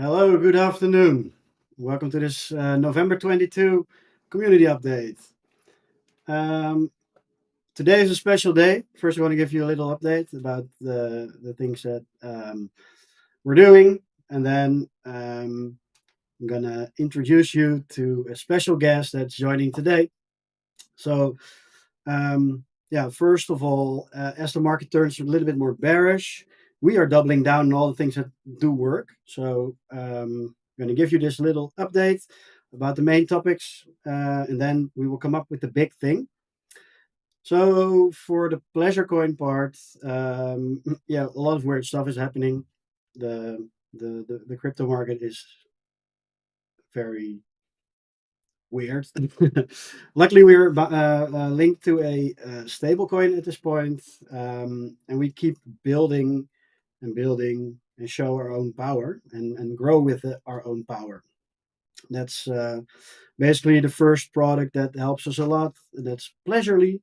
Hello, good afternoon. Welcome to this November 22 community update. Um, Today is a special day. First, I want to give you a little update about the things that we're doing, and then I'm going to introduce you to a special guest that's joining today. So, yeah, first of all, as the market turns a little bit more bearish, we are doubling down on all the things that do work. So, I'm going to give you this little update about the main topics, and then we will come up with the big thing. So, for the pleasure coin part, yeah, a lot of weird stuff is happening. The crypto market is very weird. Luckily, we're linked to a stable coin at this point, and we keep building and building and show our own power and grow with our own power. That's basically the first product that helps us a lot. That's Pleasurely.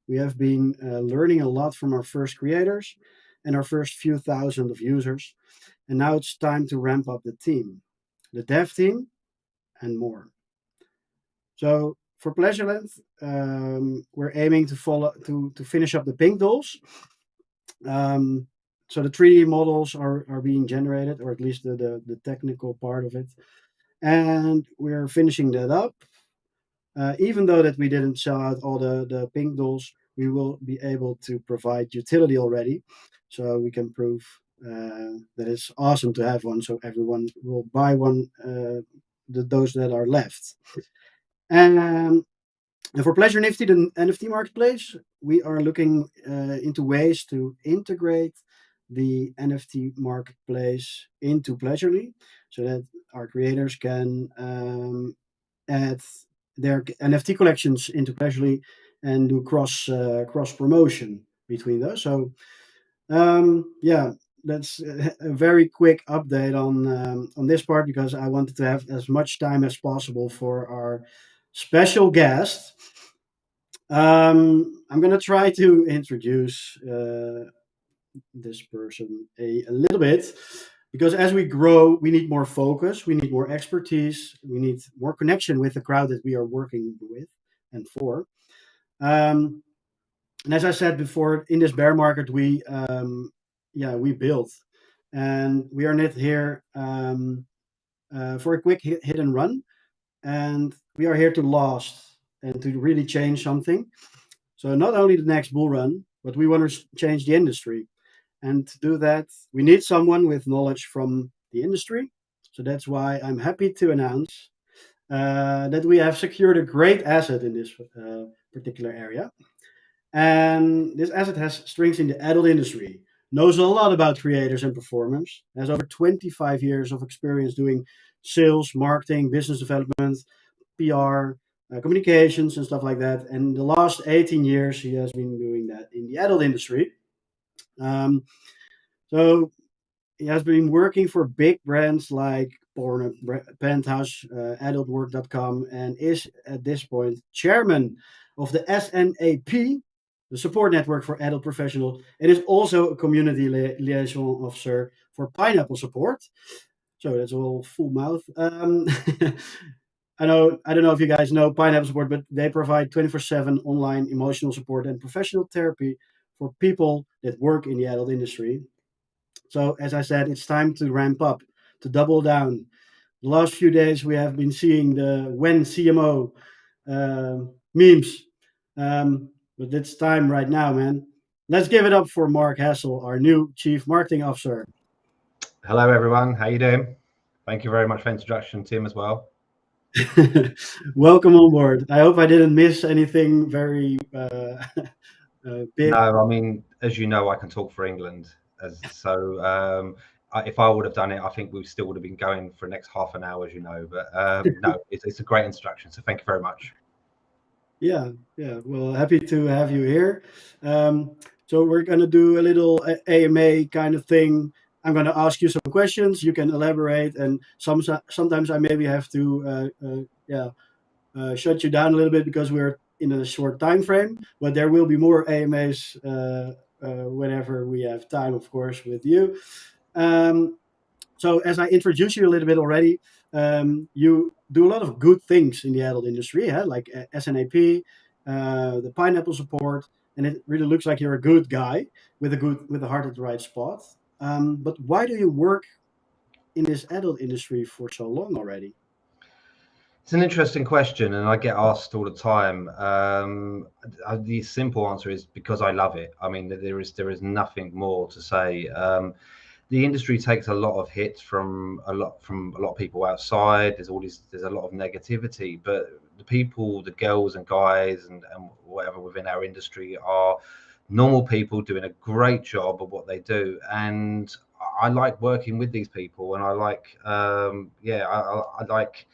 We have been learning a lot from our first creators and our first few thousand of users. And now it's time to ramp up the team, the dev team, and more. So for Pleasureland, we're aiming to follow to finish up the pink dolls. Um, so the 3D models are being generated, or at least the technical part of it, and we're finishing that up. Even though that we didn't sell out all the pink dolls, we will be able to provide utility already, so we can prove that it's awesome to have one. So everyone will buy one. Those that are left. And And for Pleasure Nifty, the NFT marketplace, we are looking into ways to integrate the NFT marketplace into Pleasurely so that our creators can add their NFT collections into Pleasurely and do cross promotion between those. So yeah, that's a very quick update on this part because I wanted to have as much time as possible for our special guest. I'm gonna try to introduce this person a little bit because as we grow, we need more focus, we need more expertise, we need more connection with the crowd that we are working with and for. Um, and as I said before, in this bear market, yeah, we build, and we are not here for a quick hit and run, and we are here to last and to really change something. So not only the next bull run, but we want to change the industry. And to do that, we need someone with knowledge from the industry. So that's why I'm happy to announce that we have secured a great asset in this particular area. And this asset has strengths in the adult industry, knows a lot about creators and performers, has over 25 years of experience doing sales, marketing, business development, PR, communications, and stuff like that. And the last 18 years, he has been doing that in the adult industry. Um, so he has been working for big brands like Porn, Penthouse, AdultWork.com, and is at this point chairman of the SNAP, the support network for adult professionals, and is also a community liaison officer for Pineapple Support. So that's all full mouth. I don't know if you guys know Pineapple Support, but they provide 24/7 online emotional support and professional therapy for people that work in the adult industry. So as I said, it's time to ramp up, to double down. The last few days we have been seeing the when CMO memes, but it's time right now, man. Let's give it up for Mark Hassel, our new Chief Marketing Officer. Hello, everyone. How you doing? Thank you very much for the introduction, Tim, as well. Welcome on board. I hope I didn't miss anything very big. No, I mean, as you know, I can talk for England, if I would have done it, I think we still would have been going for the next half an hour, as you know. But no, it's a great introduction. So thank you very much. Yeah, yeah. Well, happy to have you here. So we're gonna do a little AMA kind of thing. I'm gonna ask you some questions. You can elaborate, and sometimes I maybe have to yeah shut you down a little bit because we're in a short time frame. But there will be more AMAs whenever we have time, of course, with you. Um, So as I introduced you a little bit already, you do a lot of good things in the adult industry, yeah? Like SNAP, the pineapple support, and it really looks like you're a good guy with a heart at the right spot. But why do you work in this adult industry for so long already? It's an interesting question, and I get asked all the time. The simple answer is because I love it. I mean, there is nothing more to say. The industry takes a lot of hits from a lot of people outside. There's a lot of negativity, but the people, the girls and guys and whatever within our industry are normal people doing a great job of what they do, and I like working with these people, and I like I like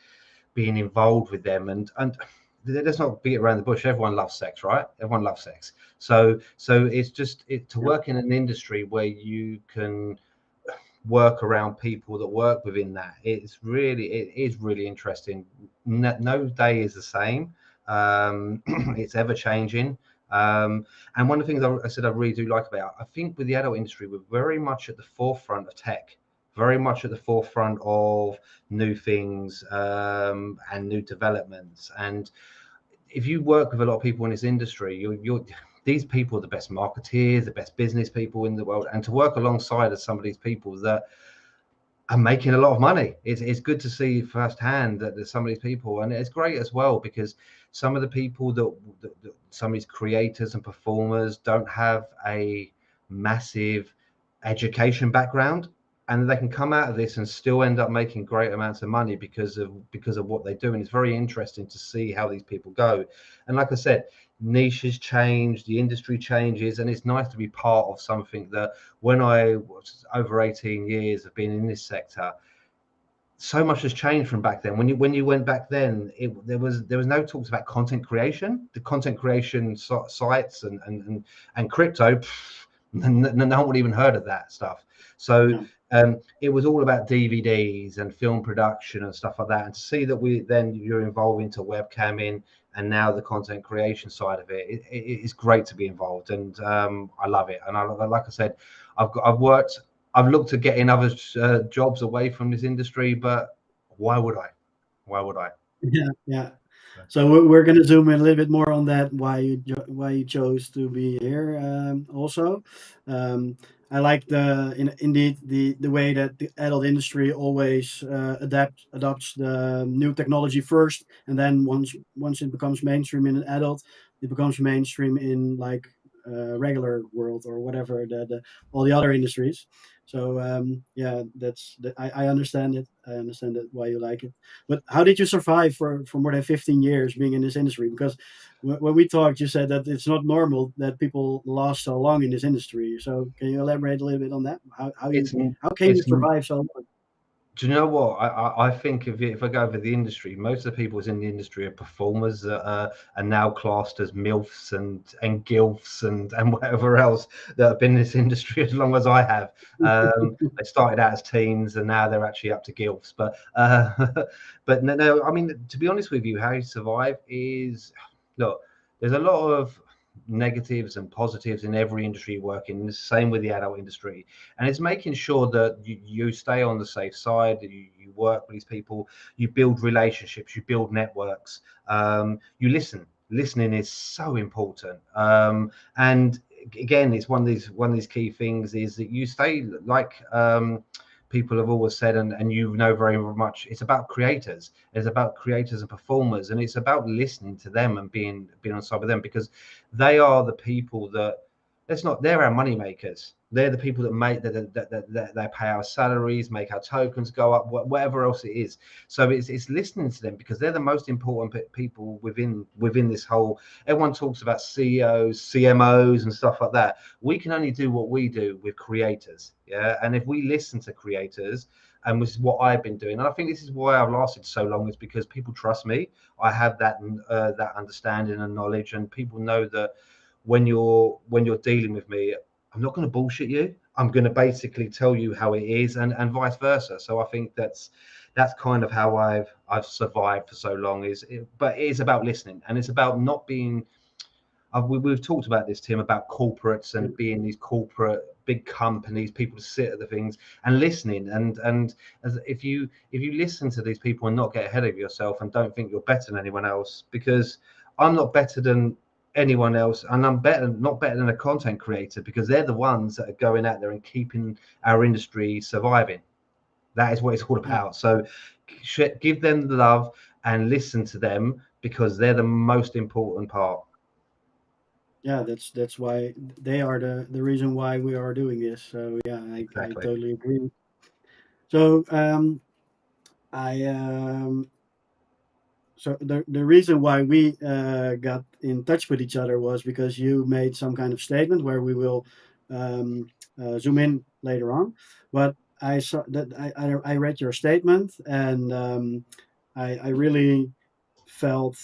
being involved with them, and let's not beat around the bush. Everyone loves sex, right? Everyone loves sex. So it's just to Yeah, work in an industry where you can work around people that work within that. It is really interesting. No day is the same. It's ever changing. And one of the things I said I really do like about, I think with the adult industry, we're very much at the forefront of tech, very much at the forefront of new things, and new developments. And if you work with a lot of people in this industry, you're these people are the best marketeers, the best business people in the world, and to work alongside of some of these people that are making a lot of money. It's good to see firsthand that there's some of these people, and it's great as well because some of the people that some of these creators and performers don't have a massive education background, and they can come out of this and still end up making great amounts of money because of what they do. And it's very interesting to see how these people go. And like I said, niches change, the industry changes, and it's nice to be part of something that when I was over 18 years of being in this sector, so much has changed from back then. When you went back then, there was no talks about content creation. The content creation sites and crypto, no one would even heard of that stuff. So yeah, it was all about DVDs and film production and stuff like that. And to see that you're involved into webcamming and now the content creation side of it's great to be involved, and I love it. And like I said, I've looked at getting other jobs away from this industry, but why would I? Why would I? yeah, yeah. So we're gonna zoom in a little bit more on that, why you chose to be here, also. Um, I like indeed the way that the adult industry always adopts the new technology first, and then once it becomes mainstream in an adult, it becomes mainstream in like regular world or whatever all the other industries. So yeah, I understand it. I understand it why you like it. But how did you survive for more than 15 years being in this industry? Because when we talked, you said that it's not normal that people last so long in this industry. So can you elaborate a little bit on that? It's How can you it's survive so long? Do you know what? I think if I go over the industry, most of the people in the industry are performers that are now classed as MILFs and GILFs and whatever else that have been in this industry as long as I have. They started out as teens and now they're actually up to GILFs. But no, I mean, to be honest with you, how you survive is, look, there's a lot of negatives and positives in every industry you work in. The same with the adult industry, and it's making sure that you stay on the safe side, you work with these people, you build relationships, you build networks, you listening is so important, and again, it's one of these key things is that you stay like, people have always said, and you know very much, it's about creators and performers, and it's about listening to them and being on side with them, because they are the people that, they're our money makers. They're the people that make that they pay our salaries, make our tokens go up, whatever else it is. So it's listening to them, because they're the most important people within this whole. Everyone talks about CEOs, CMOs, and stuff like that. We can only do what we do with creators, yeah. And if we listen to creators, and this is what I've been doing, and I think this is why I've lasted so long, is because people trust me. I have that understanding and knowledge, and people know that when you're dealing with me, I'm not going to bullshit you. I'm going to basically tell you how it is, and vice versa. So I think that's kind of how I've survived for so long. But it is about listening, and it's about not being. We've talked about this, Tim, about corporates Yeah, and being these corporate big companies, people to sit at the things and listening. And as if you listen to these people and not get ahead of yourself and don't think you're better than anyone else, because I'm not better than anyone else, and I'm not better than a content creator, because they're the ones that are going out there and keeping our industry surviving. That is what it's all yeah, about. So give them the love and listen to them, because they're the most important part. yeah. That's why they are the reason why we are doing this. So yeah, I Exactly. totally agree. So I so the reason why we got in touch with each other was because you made some kind of statement where we will um, zoom in later on. But I saw that I read your statement, and I really felt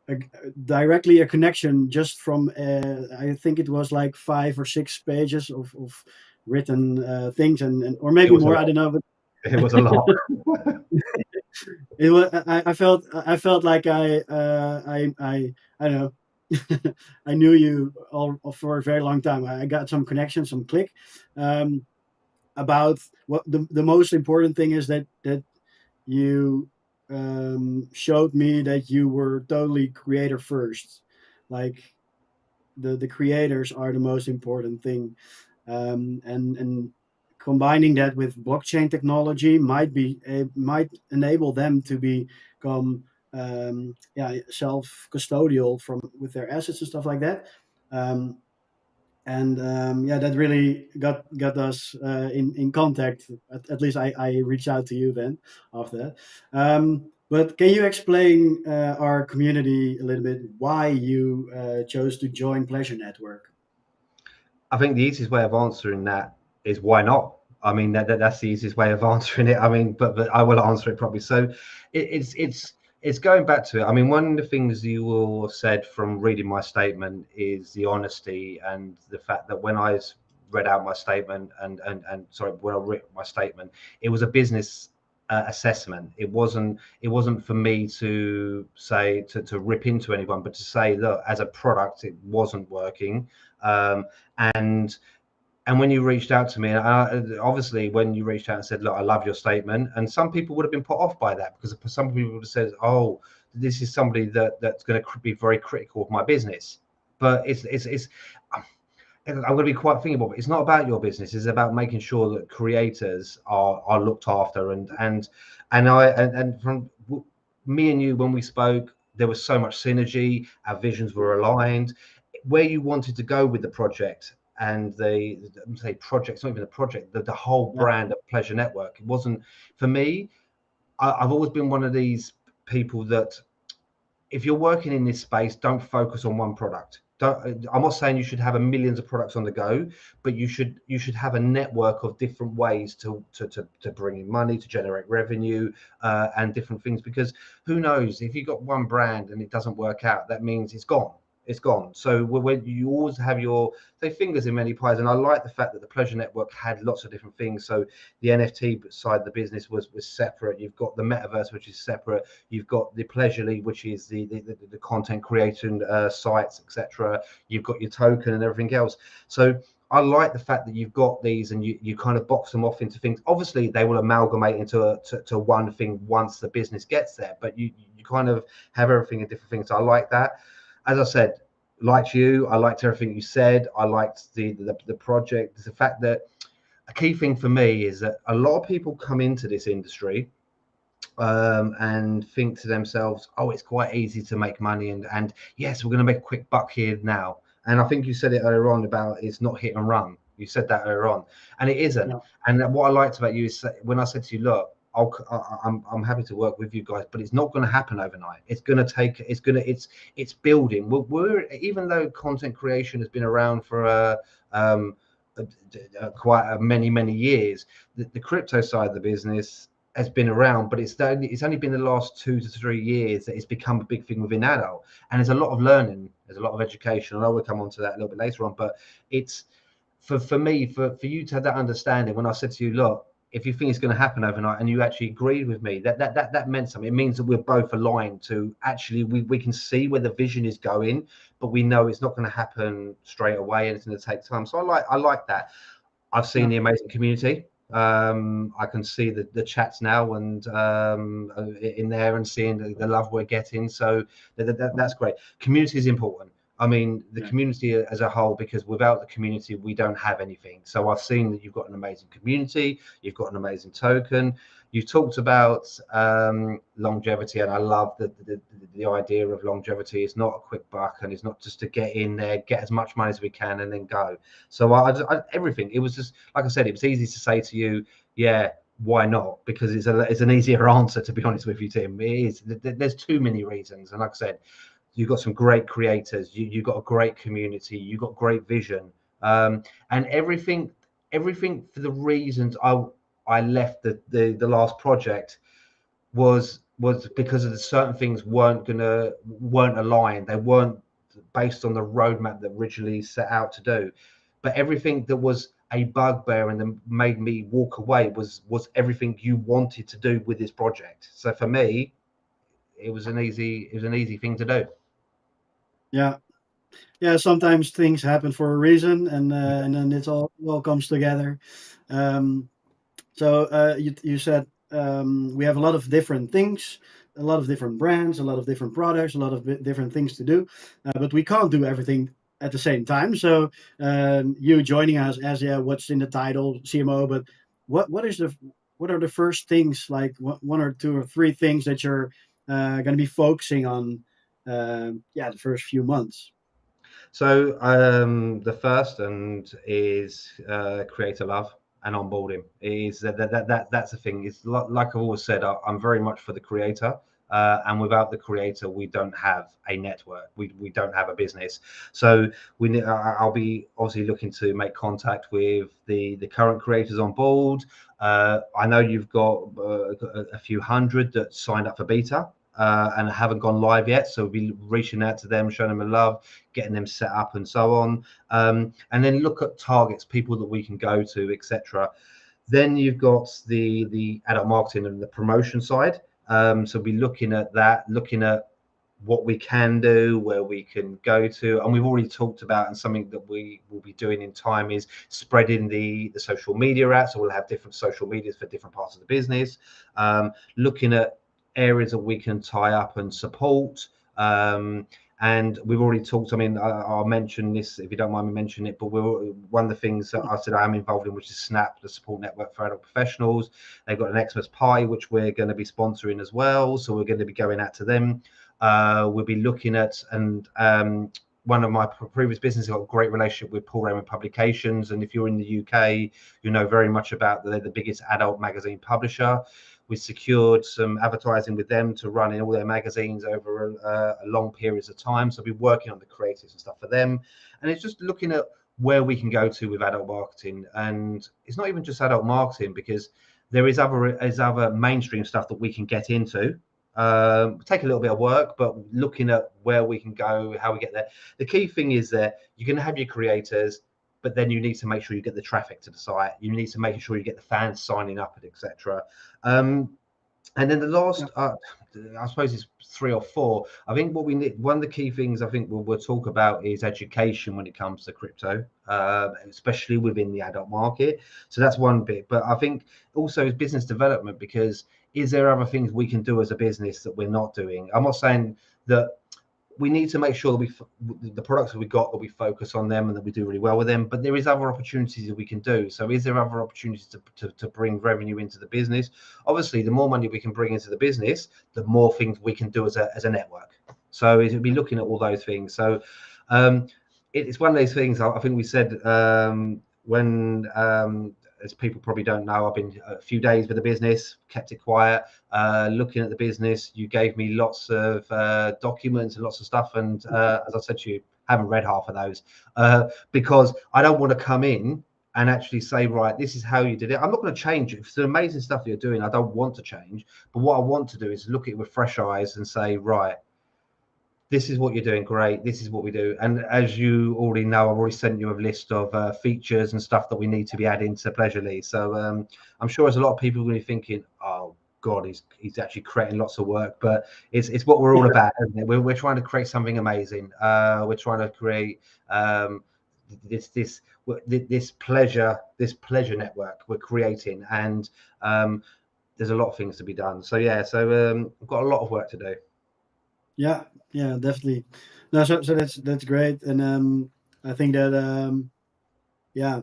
a, directly a connection just from I think it was like 5 or 6 pages of written things, and or It maybe was a more. I lot. don't know, but It was a lot. it was, I felt like I don't know. I knew you all for a very long time. I got some connection, some click, um, about what the most important thing is that you showed me that you were totally creator first. Like the creators are the most important thing, and combining that with blockchain technology might enable them to become yeah, self custodial from with their assets and stuff like that. Um, and yeah, that really got us in contact. At least I reached out to you then after that. But can you explain our community a little bit why you chose to join Pleasure Network? I think the easiest way of answering that is why not? I mean, that's the easiest way of answering it. I mean, but I will answer it properly. So it's going back to it. I mean, one of the things you will have said from reading my statement is the honesty, and the fact that when I read out my statement, and sorry, when I read my statement, it was a business assessment. It wasn't for me to say to rip into anyone, but to say, look, as a product, it wasn't working. Um, and when you reached out to me, obviously when you reached out and said, look, I love your statement, and some people would have been put off by that, because some people would have said, oh, this is somebody that's going to be very critical of my business. But it's I'm going to be quite thinking about it. It's not about your business. It's about making sure that creators are looked after. And from me and you, when we spoke, there was so much synergy. Our visions were aligned. Where you wanted to go with the project, and the say project, it's not even a project, the whole Yeah, brand of Pleasure Network. It wasn't for me. I've always been one of these people that, if you're working in this space, don't focus on one product. Don't, I'm not saying you should have a millions of products on the go, but you should have a network of different ways to bring in money, to generate revenue, and different things. Because who knows, if you've got one brand and it doesn't work out, that means it's gone. It's gone. So when you always have your, say, fingers in many pies. And I like the fact that the Pleasure Network had lots of different things. So the NFT side of the business was separate. You've got the metaverse, which is separate. You've got the Pleasurely, which is the content creation sites, etc. You've got your token and everything else. So I like the fact that you've got these, and you kind of box them off into things. Obviously, they will amalgamate into to one thing once the business gets there, but you kind of have everything in different things. So I like that. As I said, liked you. I liked everything you said. I liked the project. The fact that a key thing for me is that a lot of people come into this industry, and think to themselves, "Oh, it's quite easy to make money, and yes, we're going to make a quick buck here now." And I think you said it earlier on about it's not hit and run. You said that earlier on, and it isn't. yeah, And what I liked about you is when I said to you, "Look, I'm happy to work with you guys, but it's not going to happen overnight. It's going to take. It's building. We're even though content creation has been around for um, quite many years. The crypto side of the business has been around, but it's only been the last 2 to 3 years that it's become a big thing within adult. And there's a lot of learning, there's a lot of education. I know we'll come on to that a little bit later on, but it's for me, for you to have that understanding. When I said to you, look, if you think it's going to happen overnight, and you actually agreed with me, that meant something. It means that we're both aligned to actually we can see where the vision is going, but we know it's not going to happen straight away, and it's going to take time. So I like that. I've seen Yeah. the amazing community. I can see the chats now and in there and seeing the love we're getting. So that's great. Community is important. I mean, the Yeah. community as a whole, because without the community, we don't have anything. So I've seen that you've got an amazing community, you've got an amazing token. You talked about longevity, and I love the idea of longevity. It's not a quick buck, and it's not just to get in there, get as much money as we can, and then go. So everything. It was just like I said. It was easy to say to you, yeah, why not? Because it's an easier answer, to be honest with you, Tim. It is. There's too many reasons, and like I said, you've got some great creators. You've got a great community. You've got great vision, and everything for the reasons I left the last project was because of the certain things weren't aligned. They weren't based on the roadmap that originally set out to do. But everything that was a bugbear and then made me walk away was everything you wanted to do with this project. So for me, it was an easy thing to do. Yeah. Yeah. Sometimes things happen for a reason, and then it all comes together. Um, So you said we have a lot of different things, a lot of different brands, a lot of different products, a lot of different things to do, but we can't do everything at the same time. So you joining us as, yeah, what's in the title, CMO, but what are the first things, like one or two or three things that you're going to be focusing on? Yeah, the first few months. So the first and is creator love and onboarding is that's the thing. It's like I've always said, I'm very much for the creator. And without the creator, we don't have a network. We don't have a business. So I'll be obviously looking to make contact with the current creators on board. I know you've got a few hundred that signed up for beta. And haven't gone live yet, so we'll be reaching out to them, showing them a love, getting them set up and so on, and then look at targets, people that we can go to, etc. Then you've got the adult marketing and the promotion side. So be looking at that, looking at what we can do, where we can go to, and we've already talked about, and something that we will be doing in time is spreading the social media out. So we'll have different social medias for different parts of the business, looking at areas that we can tie up and support. And we've already talked. I mean, I'll mention this if you don't mind me mentioning it. But one of the things that I said I'm involved in, which is Snap, the support network for adult professionals. They've got an Xmas party which we're going to be sponsoring as well. So we're going to be going out to them. We'll be looking at, and one of my previous businesses got a great relationship with Paul Raymond Publications. And if you're in the UK, you know very much about they're the biggest adult magazine publisher. We secured some advertising with them to run in all their magazines over a long periods of time. So I'll be working on the creatives and stuff for them. And it's just looking at where we can go to with adult marketing. And it's not even just adult marketing, because there is other mainstream stuff that we can get into. Take a little bit of work, but looking at where we can go, how we get there. The key thing is that you're going to have your creators, but then you need to make sure you get the traffic to the site. You need to make sure you get the fans signing up, etc. And then the Yeah. last, I suppose it's three or four. I think what we need, one of the key things I think we'll talk about is education when it comes to crypto, especially within the adult market. So that's one bit. But I think also is business development, because is there other things we can do as a business that we're not doing? I'm not saying that we need to make sure that the products that we got, that we focus on them and that we do really well with them, but there is other opportunities that we can do. So is there other opportunities to bring revenue into the business? Obviously, the more money we can bring into the business, the more things we can do as a network. So it would be looking at all those things. So um, it's one of those things. I think we said when as people probably don't know, I've been a few days with the business, kept it quiet, looking at the business. You gave me lots of documents and lots of stuff, and as I said to you, haven't read half of those because I don't want to come in and actually say, right, this is how you did it. I'm not going to change it. If it's the amazing stuff you're doing, I don't want to change. But what I want to do is look at it with fresh eyes and say, right, this is what you're doing, great, this is what we do. And as you already know, I've already sent you a list of features and stuff that we need to be adding to Pleasurely. So I'm sure there's a lot of people going to be thinking, oh god, he's actually creating lots of work, but it's what we're all about, isn't it? We're trying to create something amazing. We're trying to create this pleasure network we're creating, and there's a lot of things to be done. So yeah, so we've got a lot of work to do. Yeah, yeah, definitely. No, so that's great, and I think that yeah,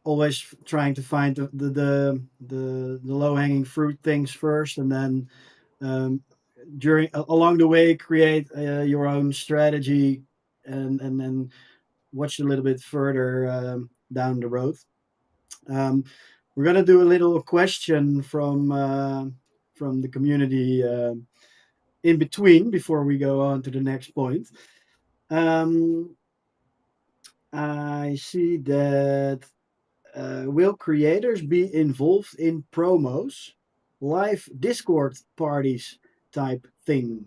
always trying to find the low hanging fruit things first, and then um, along the way create your own strategy, and then watch a little bit further down the road. Um, we're gonna do a little question from the community in between before we go on to the next point. Um, I see that will creators be involved in promos, live Discord parties type thing?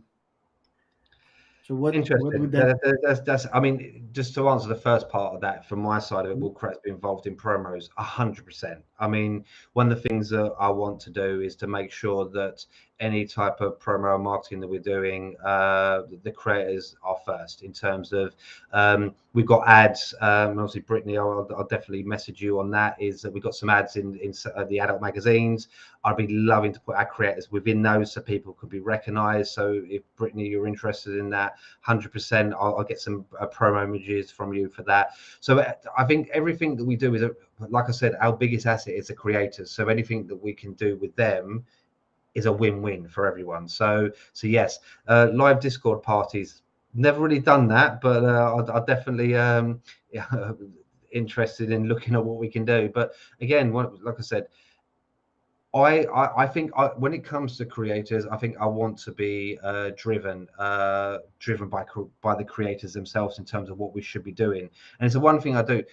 So what Interesting. would that? That's. I mean, just to answer the first part of that, from my side of it, Mhm. will Kretz be involved in promos? 100%. I mean, one of the things that I want to do is to make sure that any type of promo marketing that we're doing, the creators are first in terms of. We've got ads. Obviously, Brittany, I'll definitely message you on that. Is that we've got some ads in the adult magazines. I'd be loving to put our creators within those so people could be recognised. So if Brittany, you're interested in that, 100%, I'll get some promo images from you for that. So I think everything that we do is, like I said, our biggest asset is the creators. So anything that we can do with them is a win-win for everyone. So yes, live Discord parties. Never really done that, but I'll definitely yeah, interested in looking at what we can do. But again, like I said, I think when it comes to creators, I think I want to be driven by the creators themselves in terms of what we should be doing. And it's the one thing I do,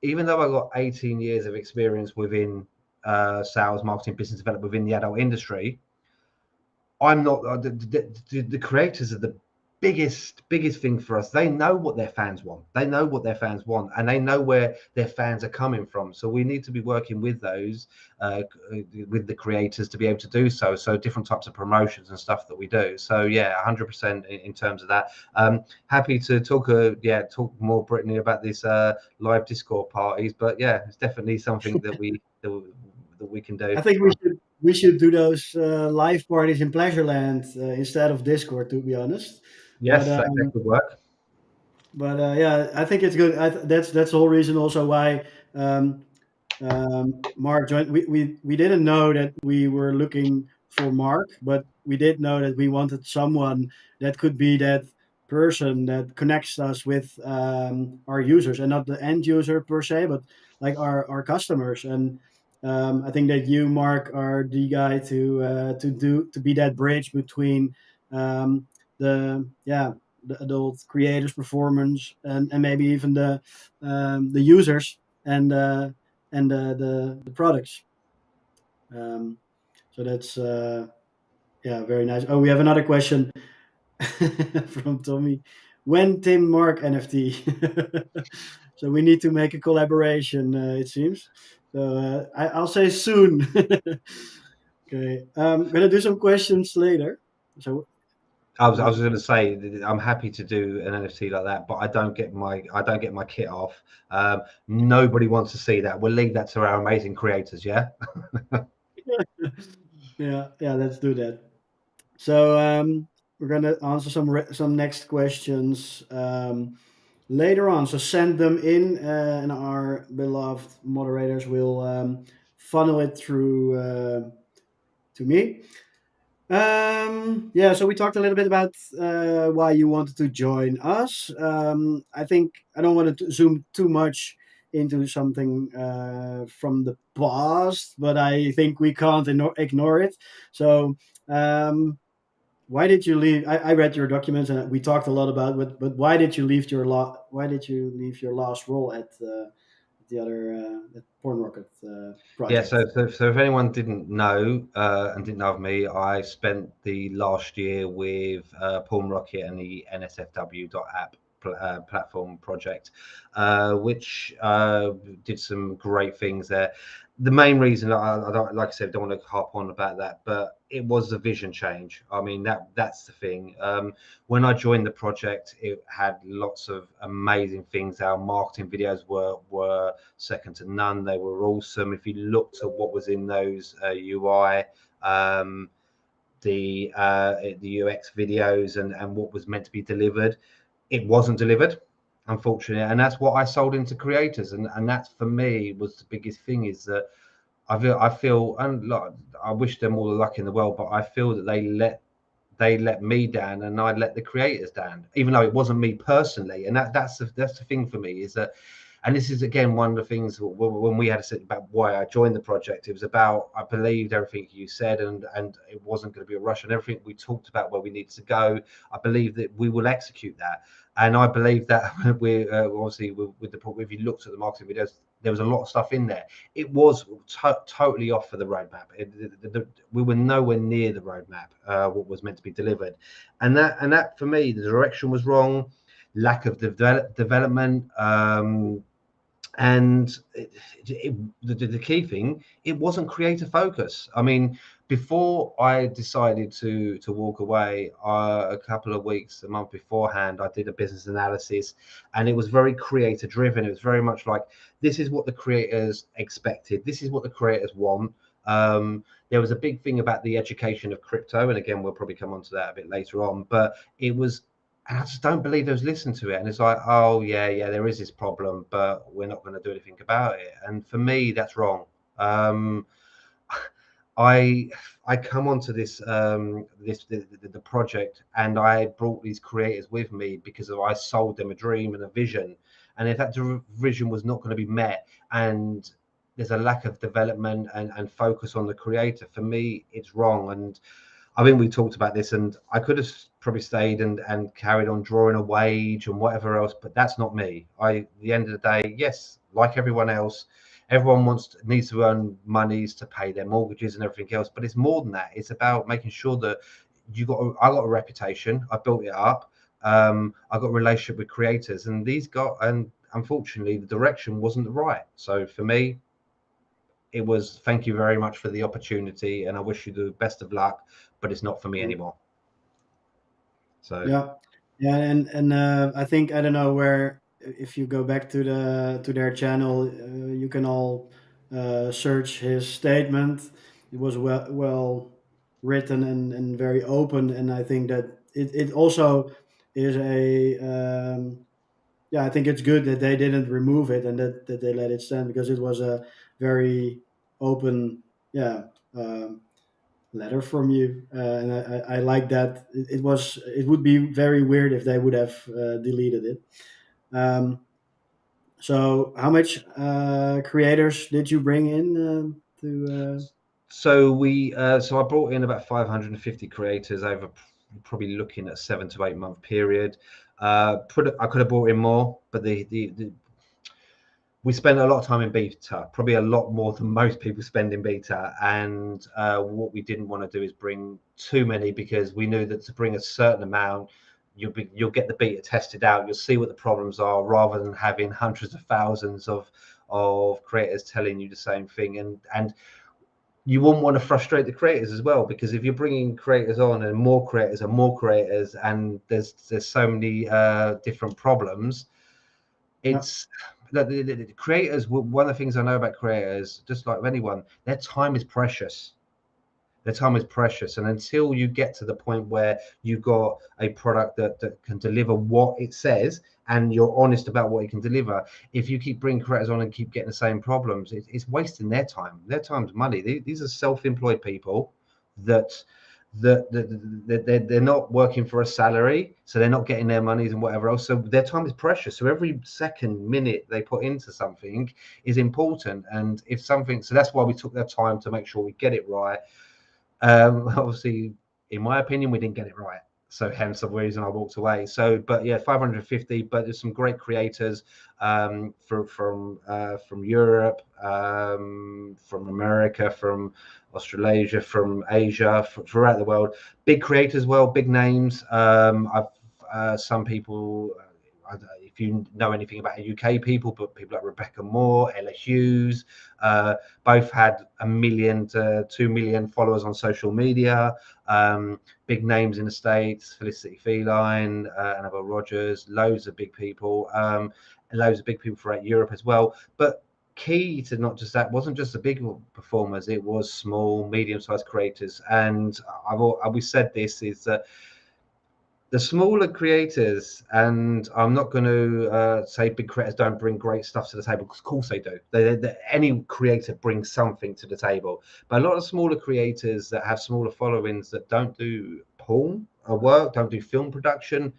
even though I got 18 years of experience within sales, marketing, business development within the adult industry. I'm not the creators are the biggest thing for us. They know what their fans want. They know what their fans want, and they know where their fans are coming from. So we need to be working with those, with the creators to be able to do so. So different types of promotions and stuff that we do. So yeah, 100% in terms of that. Happy to talk, talk more, Brittany, about this live Discord parties. But yeah, it's definitely something that we can do. I think we should do those live parties in Pleasureland instead of Discord, to be honest. But Yes, that could work. yeah, I think it's good. That's the whole reason also why um, Mark joined. We didn't know that we were looking for Mark, but we did know that we wanted someone that could be that person that connects us with our users, and not the end user per se, but like our customers. And I think that you, Mark, are the guy to be that bridge between um, the adult creators performance and maybe even the users and the products. Um, so that's yeah, very nice. Oh, we have another question from Tommy. When Tim Mark NFT? So we need to make a collaboration. It seems. So I'll say soon. Okay, gonna do some questions later. So I was uh, going to say that I'm happy to do an NFT like that, but I don't get my kit off. Nobody wants to see that. We'll leave that to our amazing creators. Yeah. yeah, yeah, let's do that. So we're gonna answer some next questions later on. So send them in, and our beloved moderators will funnel it through to me. Yeah, so we talked a little bit about why you wanted to join us. I think I don't want to zoom too much into something from the past, but I think we can't ignore it. So, um, why did you leave? I read your documents and we talked a lot about, but why did you leave why did you leave your last role at the other at Porn Rocket Yeah, project? so if anyone didn't know and didn't know of me, I spent the last year with Palm Rocket and the NSFW app platform project, which did some great things there. the main reason I don't, like I said, don't want to harp on about that, but it was a vision change. I mean, that's the thing. When I joined the project, it had lots of amazing things. Our marketing videos were second to none. They were awesome. If you looked at what was in those UI, um, the UX videos, and what was meant to be delivered, it wasn't delivered, unfortunately, and that's what I sold into creators, and that's for me was the biggest thing, is that I feel, and like, I wish them all the luck in the world, but I feel that they let me down, and I let the creators down, even though it wasn't me personally. And that's the thing for me, is that, and this is again one of the things when we had to sit about why I joined the project. It was about, I believed everything you said, and it wasn't going to be a rush, and everything we talked about where we needed to go. I believe that we will execute that, and I believe that we obviously with the, if you looked at the marketing videos, there was a lot of stuff in there. It was totally off for the roadmap. We were nowhere near the roadmap, what was meant to be delivered, and that for me, the direction was wrong, lack of development. And the key thing, it wasn't creator focus. I mean, before I decided to walk away, a couple of weeks, a month beforehand, I did a business analysis, and it was very creator driven. It was very much like, this is what the creators expected, this is what the creators want. There was a big thing about the education of crypto, and again, we'll probably come on to that a bit later on, but it was, and I just don't believe those listen to it. And it's like, oh yeah, there is this problem, but we're not going to do anything about it. And for me, that's wrong. Um, I I come onto the project, and I brought these creators with me because I sold them a dream and a vision. And if that vision was not going to be met, and there's a lack of development and focus on the creator, for me, it's wrong. And I think we talked about this, and I could have probably stayed and carried on drawing a wage and whatever else, but that's not me. At the end of the day, yes, like everyone else, everyone needs to earn monies to pay their mortgages and everything else, but it's more than that. It's about making sure that I got a reputation, I built it up, I got a relationship with creators, and and unfortunately the direction wasn't right. So for me, it was, thank you very much for the opportunity, and I wish you the best of luck, but it's not for me anymore. So Yeah, yeah, and I think, I don't know where, if you go back to their channel, you can all search his statement. It was well written and very open, and I think that it also is a yeah. I think it's good that they didn't remove it, and that they let it stand, because it was a very open, yeah. Letter from you, and I like that. It would be very weird if they would have deleted it. Um, so, how much creators did you bring in to? so I brought in about 550 creators over, probably looking at a 7 to 8 month period. I could have brought in more, but we spent a lot of time in beta, probably a lot more than most people spend in beta. And what we didn't want to do is bring too many, because we knew that to bring a certain amount, you'll get the beta tested out, you'll see what the problems are, rather than having hundreds of thousands of creators telling you the same thing. And you wouldn't want to frustrate the creators as well, because if you're bringing creators on, and more creators and more creators, and there's so many different problems, Yeah, it's the creators. One of the things I know about creators, just like anyone, their time is precious. Their time is precious, and until you get to the point where you've got a product that can deliver what it says, and you're honest about what it can deliver, if you keep bringing creators on and keep getting the same problems, it's wasting their time. Their time's money. These are self-employed people that they're not working for a salary, so they're not getting their monies and whatever else. So their time is precious. So every second, minute they put into something is important. And if something, so that's why we took that time to make sure we get it right. Obviously, in my opinion, we didn't get it right. So hence the reason I walked away. So, but yeah, 550. But there's some great creators from Europe, from America, from Australasia, from Asia, throughout the world. Big creators, well, big names. I've some people. if you know anything about UK people, but people like Rebecca Moore, Ella Hughes, both had 1 million to 2 million followers on social media. Big names in the States, Felicity Feline, Annabelle Rogers, loads of big people, loads of big people throughout Europe as well. But key to not just that wasn't just the big performers, it was small, medium-sized creators. And I've always said this is that the smaller creators, and I'm not going to say big creators don't bring great stuff to the table, because of course they do. Any creator brings something to the table, but a lot of smaller creators that have smaller followings that don't do porn or work, don't do film production,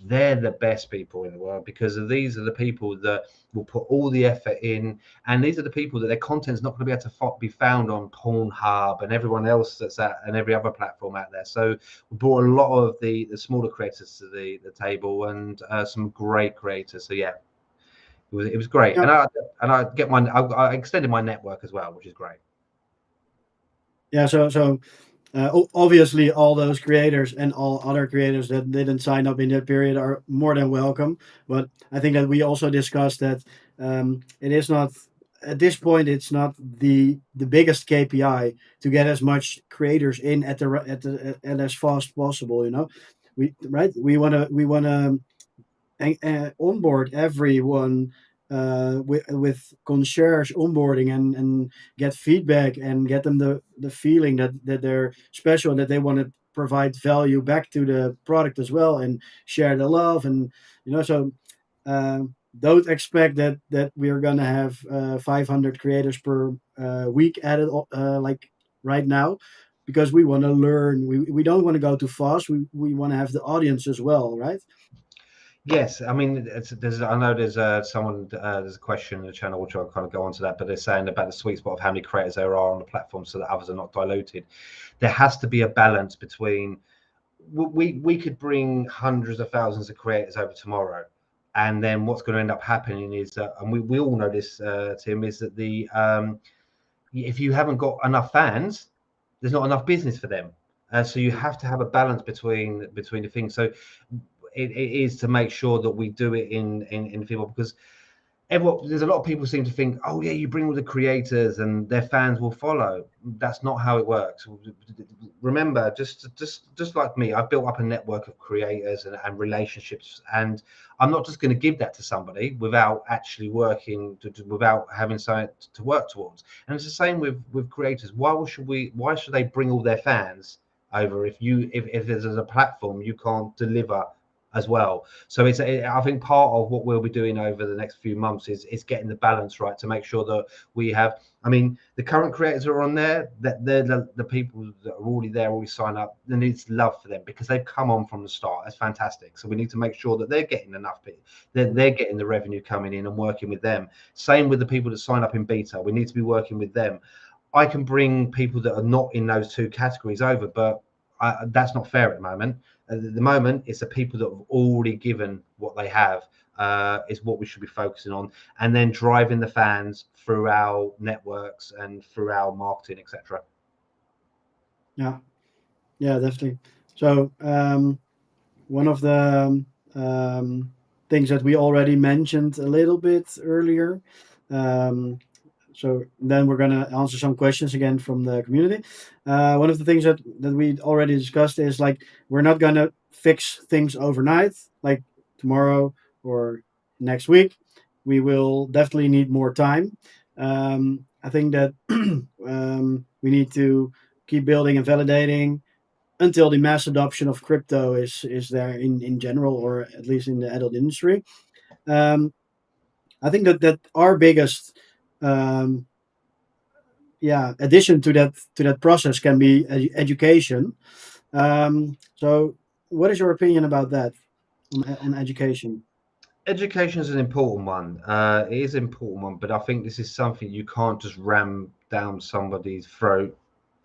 they're the best people in the world, because these are the people that will put all the effort in, and these are the people that their content's not going to be able to be found on Pornhub and everyone else that's at and every other platform out there. So we brought a lot of the smaller creators to the table, and some great creators. So yeah, it was great, Yeah, and I extended my network as well, which is great. yeah. Obviously, all those creators and all other creators that didn't sign up in that period are more than welcome. But I think that we also discussed that it is not at this point. It's not the biggest KPI to get as much creators in at as fast possible. You know, we want to onboard everyone with concierge onboarding and get feedback and get them the feeling that they're special, that they want to provide value back to the product as well and share the love. And so don't expect that we're gonna have 500 creators per week added like right now, because we want to learn. We don't want to go too fast. We want to have the audience as well, right? Yes, I mean, I know there's a question in the channel which I'll kind of go on to that, but they're saying about the sweet spot of how many creators there are on the platform so that others are not diluted. There has to be a balance between, we could bring hundreds of thousands of creators over tomorrow, and then what's going to end up happening is that, and we all know this, Tim, is that if you haven't got enough fans, there's not enough business for them. So you have to have a balance between the things. So it is to make sure that we do it in people, because there's a lot of people seem to think, oh yeah, you bring all the creators and their fans will follow. That's not how it works. Remember, just like me, I've built up a network of creators and relationships, and I'm not just going to give that to somebody without actually working without having something to work towards. And it's the same with creators. Why should they bring all their fans over if there's a platform you can't deliver as well? So I think part of what we'll be doing over the next few months is getting the balance right, to make sure that we have. I mean, the current creators are on there, that they're the people that are already there, already sign up. There needs love for them because they've come on from the start. That's fantastic. So we need to make sure that they're getting enough, they're getting the revenue coming in and working with them. Same with the people that sign up in beta. We need to be working with them. I can bring people that are not in those two categories over, but that's not fair at the moment. At the moment, it's the people that have already given what they have, is what we should be focusing on, and then driving the fans through our networks and through our marketing, etc. Yeah, yeah, definitely. So one of the things that we already mentioned a little bit earlier. Um, so then we're going to answer some questions again from the community. One of the things that we already discussed is like we're not going to fix things overnight, like tomorrow or next week. We will definitely need more time. I think that we need to keep building and validating until the mass adoption of crypto is there in general, or at least in the adult industry. Um, I think that our biggest um, addition to that process can be education. So, what is your opinion about that on education? Education is an important one. It is an important one, but I think this is something you can't just ram down somebody's throat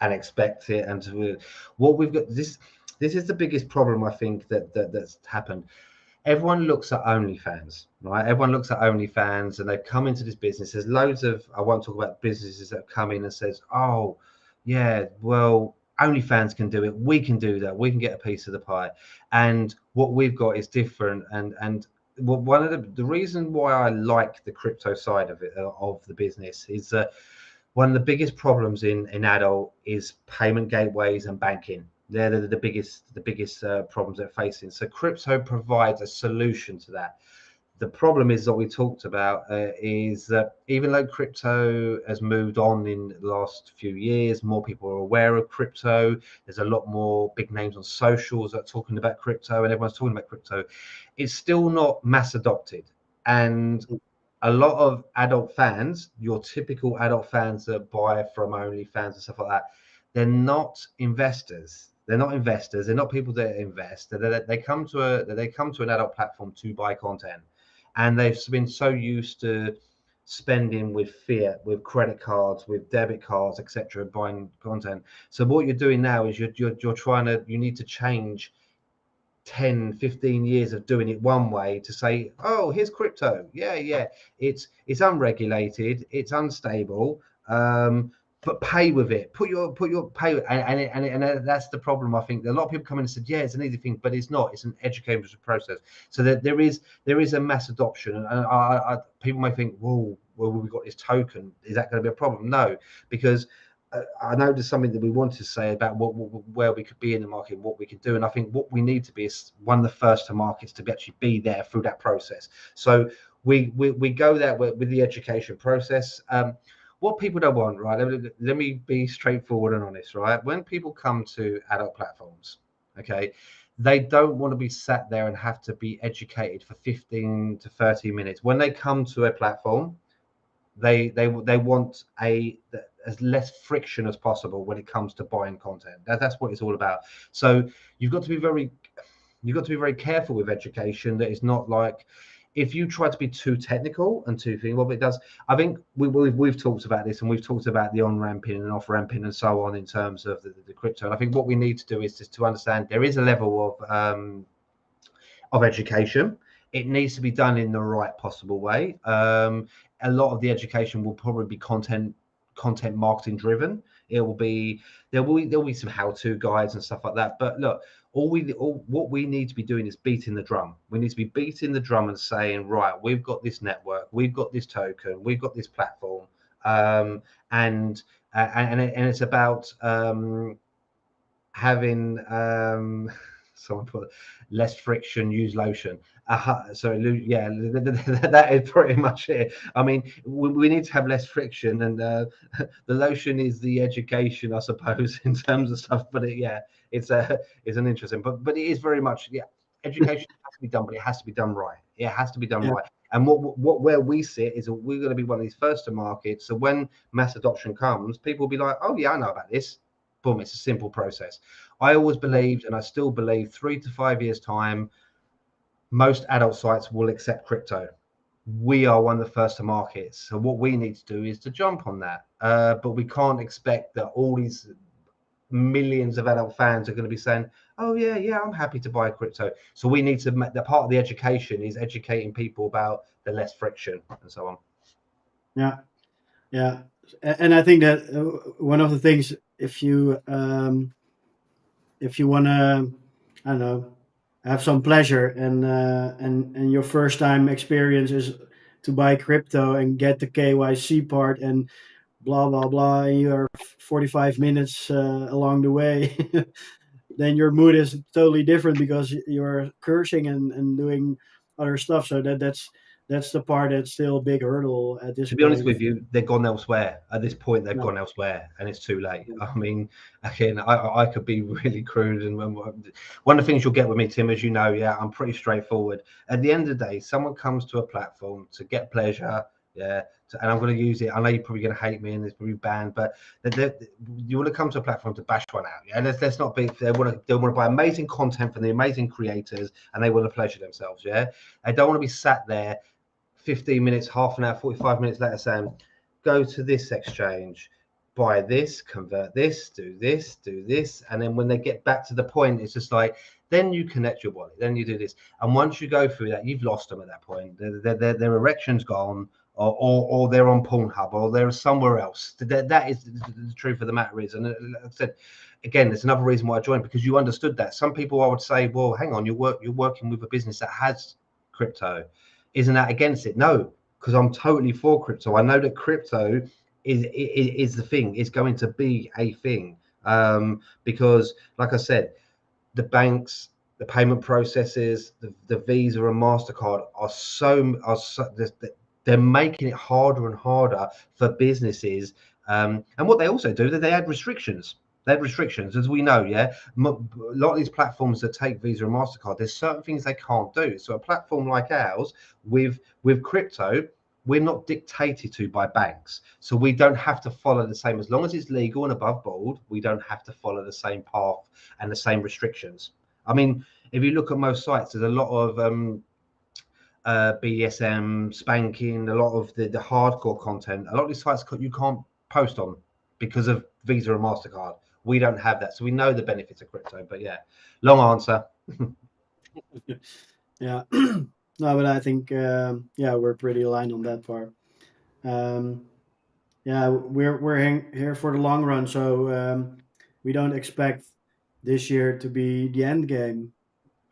and expect it. And what we've got, this is the biggest problem I think that's happened. Everyone looks at OnlyFans, right? Everyone looks at OnlyFans, and they've come into this business. There's loads of, I won't talk about businesses that have come in and says, oh, yeah, well, OnlyFans can do it. We can do that. We can get a piece of the pie. And what we've got is different. And well, one of the reason why I like the crypto side of it, of the business, is that one of the biggest problems in adult is payment gateways and banking. They're the biggest problems they're facing. So crypto provides a solution to that. The problem is that we talked about is that even though crypto has moved on in the last few years, more people are aware of crypto. There's a lot more big names on socials that are talking about crypto, and everyone's talking about crypto. It's still not mass adopted, and a lot of adult fans, your typical adult fans that buy from OnlyFans and stuff like that, they're not investors. They're not investors. They're not people that invest. They come to an adult platform to buy content, and they've been so used to spending with fiat, with credit cards, with debit cards, etc., buying content. So what you're doing now is you need to change 10, 15 years of doing it one way to say, oh, here's crypto. Yeah, it's unregulated, it's unstable, but pay with it. Put your pay, and that's the problem. I think a lot of people come in and said, yeah, it's an easy thing, but it's not. It's an educational process. So that there is a mass adoption, and people may think, well, we've got this token. Is that going to be a problem? No, because I know there's something that we want to say about where we could be in the market, what we could do, and I think what we need to be is one of the first to markets to actually be there through that process. So we go there with the education process. What people don't want, right? Let me be straightforward and honest, right? When people come to adult platforms, okay, they don't want to be sat there and have to be educated for 15 to 30 minutes. When they come to a platform, they want as less friction as possible when it comes to buying content. That's what it's all about. So you've got to be very you've got to be very careful with education. That it's not like if you try to be too technical and too thing. Well, it does. I think we've talked about this, and we've talked about the on ramping and off ramping and so on in terms of the crypto. And I think what we need to do is just to understand there is a level of education. It needs to be done in the right possible way. A lot of the education will probably be content marketing driven. It will be there will be some how-to guides and stuff like that. But look, what we need to be doing is beating the drum. We need to be beating the drum and saying, right, we've got this network, we've got this token, we've got this platform, and it's about having someone put less friction, use lotion. So yeah, that is pretty much it. I mean, we need to have less friction, and the lotion is the education, I suppose, in terms of stuff. But yeah, it's an interesting, but it is very much, yeah. Education has to be done, but it has to be done right. It has to be done Yeah. right. And where we sit is that we're going to be one of these first to market. So when mass adoption comes, people will be like, oh yeah, I know about this. Boom, it's a simple process. I always believed, and I still believe, 3 to 5 years time, most adult sites will accept crypto. We are one of the first to market. So what we need to do is to jump on that. But we can't expect that all these millions of adult fans are going to be saying, oh yeah, I'm happy to buy crypto. So we need to make that part of the education is educating people about the less friction and so on. Yeah. Yeah. And I think that one of the things, if you want to, I don't know, have some pleasure, and your first time experience is to buy crypto and get the KYC part and blah blah blah, and you are 45 minutes along the way, then your mood is totally different because you're cursing and doing other stuff. So that's the part that's still a big hurdle at this To be honest point. with you, they've gone elsewhere. At this point, they've No. gone elsewhere, and it's too late. I mean, again, I could be really crude, and one of the things you'll get with me, Tim, as you know, yeah, I'm pretty straightforward. At the end of the day, someone comes to a platform to get pleasure, yeah, and I'm going to use it. I know you're probably going to hate me and it's probably banned, but you want to come to a platform to bash one out, yeah. Let's not be. They want to buy amazing content from the amazing creators, and they want to pleasure themselves, yeah. They don't want to be sat there 15 minutes, half an hour, 45 minutes later saying, go to this exchange, buy this, convert this, do this. And then when they get back to the point, it's just like, then you connect your wallet, then you do this. And once you go through that, you've lost them at that point. Their erection's gone, or they're on Pornhub, or they're somewhere else. That is the truth of the matter is. And like I said, again, there's another reason why I joined, because you understood that. Some people I would say, well, hang on, you're working with a business that has crypto. Isn't that against it? No, because I'm totally for crypto. I know that crypto is the thing. It's going to be a thing, because, like I said, the banks, the payment processes, the Visa and Mastercard they're making it harder and harder for businesses. And what they also do, that they add restrictions. They add restrictions, as we know. Yeah, a lot of these platforms that take Visa and Mastercard, there's certain things they can't do. So a platform like ours, with crypto, we're not dictated to by banks, so we don't have to follow the same. As long as it's legal and above board, we don't have to follow the same path and the same restrictions. I mean, if you look at most sites, there's a lot of BDSM, spanking, a lot of the hardcore content. A lot of these sites you can't post on because of Visa and Mastercard. We don't have that, so we know the benefits of crypto. But yeah, long answer. Yeah. No, but I think yeah, we're pretty aligned on that part. Um, yeah, we're here for the long run, so we don't expect this year to be the end game.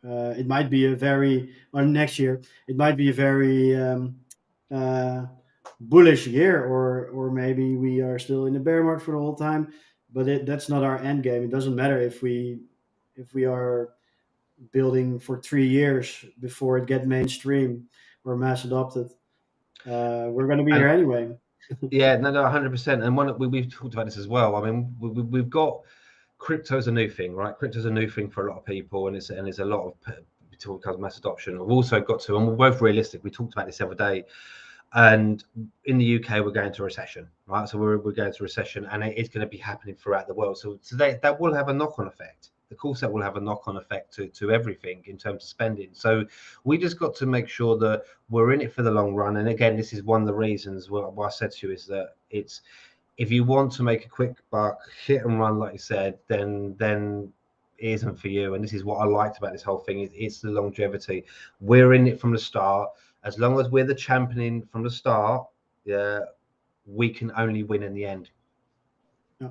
It might be a very, or next year, it might be a very uh, bullish year, or maybe we are still in the bear market for the whole time. But that's not our end game. It doesn't matter if we are building for 3 years before it get mainstream or mass adopted. We're going to be here And anyway. yeah, no, 100%. And we've talked about this as well. I mean, we've got crypto's a new thing, right? Crypto's a new thing for a lot of people, and there's a lot of until it comes mass adoption. We've also got to, and we're both realistic. We talked about this the other day, and in the UK we're going to a recession, right? So we're going to a recession, and it is going to be happening throughout the world. So that will have a knock-on effect. Of course, that will have a knock-on effect to everything in terms of spending. So we just got to make sure that we're in it for the long run. And again, this is one of the reasons why I said to you is that it's, if you want to make a quick buck, hit and run, like you said, then it isn't for you. And this is what I liked about this whole thing, is it's the longevity. We're in it from the start. As long as we're the championing from the start, yeah, we can only win in the end. Yeah,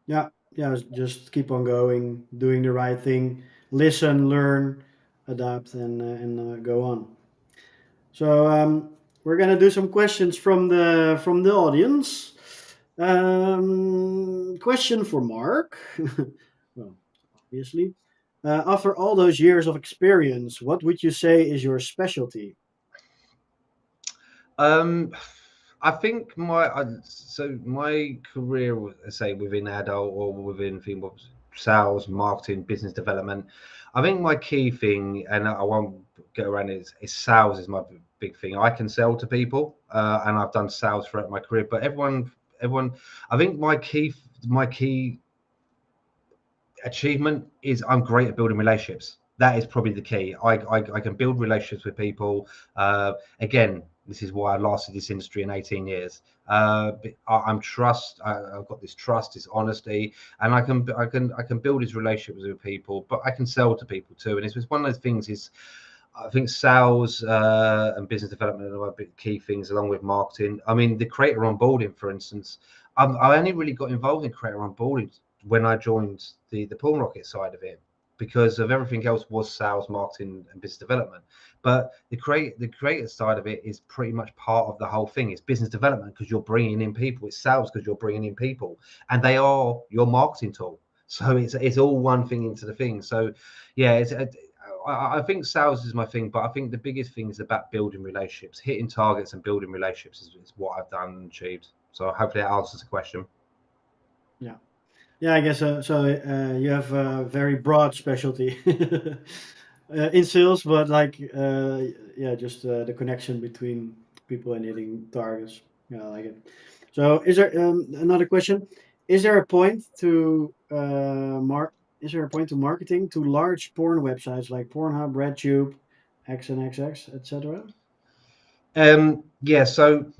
yeah, yeah. Just keep on going, doing the right thing, listen, learn, adapt, and go on. So we're gonna do some questions from the audience. Question for Mark. Well, obviously, after all those years of experience, what would you say is your specialty? Um, I think my career, say within adult or within sales, marketing, business development. I think my key thing, and I won't get around it, is sales is my big thing. I can sell to people, and I've done sales throughout my career. But everyone, I think my key achievement is I'm great at building relationships. That is probably the key. I can build relationships with people. Again, this is why I lasted this industry in 18 years. I'm trust. I've got this trust, this honesty, and I can build these relationships with people. But I can sell to people too. And it's one of those things. Is I think sales and business development are my big key things, along with marketing. I mean, the creator onboarding, for instance, I only really got involved in creator onboarding when I joined the Pawn Rocket side of it, because of everything else was sales, marketing, and business development. But the creative side of it is pretty much part of the whole thing. It's business development because you're bringing in people. It's sales because you're bringing in people, and they are your marketing tool. So it's all one thing into the thing. So yeah, I think sales is my thing, but I think the biggest thing is about building relationships, hitting targets, and building relationships is what I've done and achieved. So hopefully that answers the question. Yeah. Yeah, I guess so. You have a very broad specialty in sales, but like, yeah, just the connection between people and hitting targets. Yeah, I like it. So, is there another question? Is there a point to Is there a point to marketing to large porn websites like Pornhub, RedTube, XNXX, etc.? Yeah, so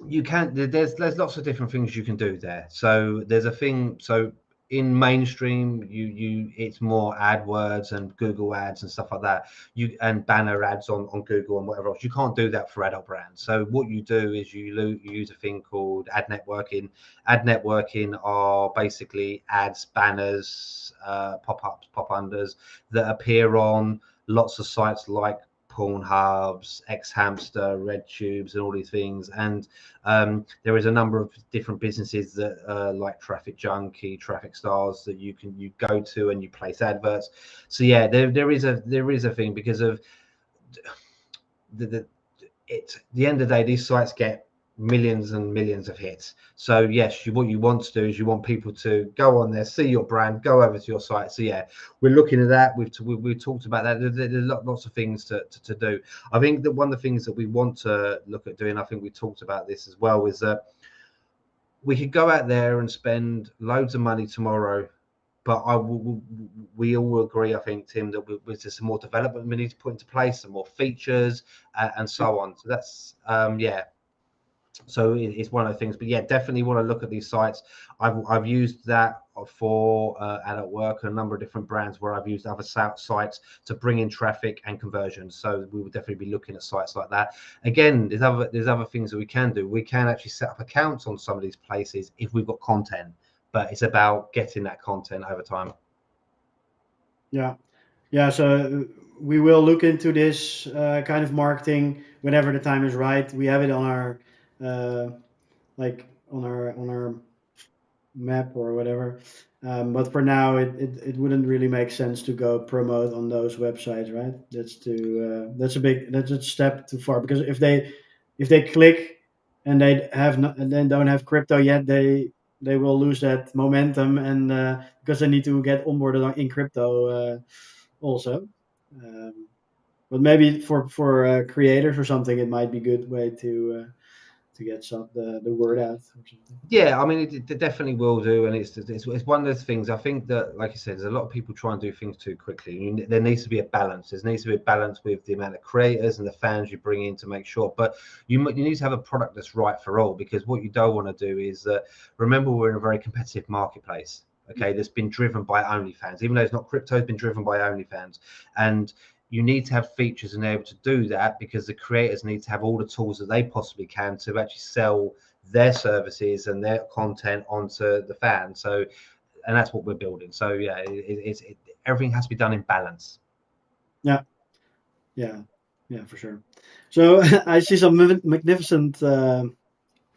you can there's lots of different things you can do there. So there's a thing. So in mainstream, it's more AdWords and Google ads and stuff like that. You and banner ads on Google and whatever else. You can't do that for adult brands. So what you do is you use a thing called ad networking. Ad networking are basically ads, banners, pop-ups, pop-unders that appear on lots of sites like Pornhubs, X Hamster, RedTubes, and all these things. And there is a number of different businesses that like Traffic Junkie, Traffic Stars that you go to and you place adverts. So yeah, there is a thing because of the the end of the day, these sites get millions and millions of hits. So yes, what you want to do is you want people to go on there, see your brand, go over to your site. So yeah, we're looking at that. We've talked about that. There's lots of things to do. I think that one of the things that we want to look at doing, I think we talked about this as well, is that we could go out there and spend loads of money tomorrow, but we all agree, I think, Tim, that with just some more development we need to put into place, some more features, and so on. So that's yeah. So it's one of the things, but yeah, definitely want to look at these sites. I've used that for adult work and a number of different brands where I've used other sites to bring in traffic and conversions. So we would definitely be looking at sites like that. Again, there's other things that we can do. We can actually set up accounts on some of these places if we've got content, but it's about getting that content over time. Yeah. Yeah. So we will look into this kind of marketing whenever the time is right. We have it on our uh, like on our map or whatever. But for now, it wouldn't really make sense to go promote on those websites, right? That's a step too far because if they click and they have not and then don't have crypto yet, they will lose that momentum and because they need to get onboarded in crypto also. Um, but maybe for creators or something, it might be a good way to get the word out or something. Yeah, I mean, it definitely will do, and it's one of those things. I think that, like you said, there's a lot of people try and do things too quickly. There needs to be a balance. There needs to be a balance with the amount of creators and the fans you bring in to make sure. But you need to have a product that's right for all, because what you don't want to do is remember, we're in a very competitive marketplace. Okay, that's been driven by OnlyFans, even though it's not crypto, it's been driven by OnlyFans, and you need to have features and able to do that because the creators need to have all the tools that they possibly can to actually sell their services and their content onto the fan. So, and that's what we're building. So yeah, everything has to be done in balance. Yeah, yeah, yeah, for sure. So I see some magnificent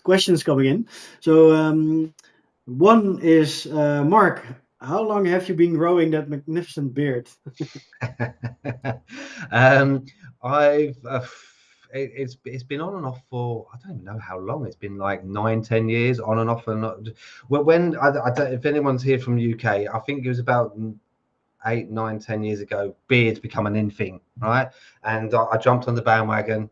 questions coming in. So one is Mark. How long have you been growing that magnificent beard? um, I've it's been on and off for, I don't even know how long. It's been like 9, 10 years on and off. And not, well, when I don't, if anyone's here from UK, I think it was about 8, 9, 10 years ago, beards become an in thing, right? And I jumped on the bandwagon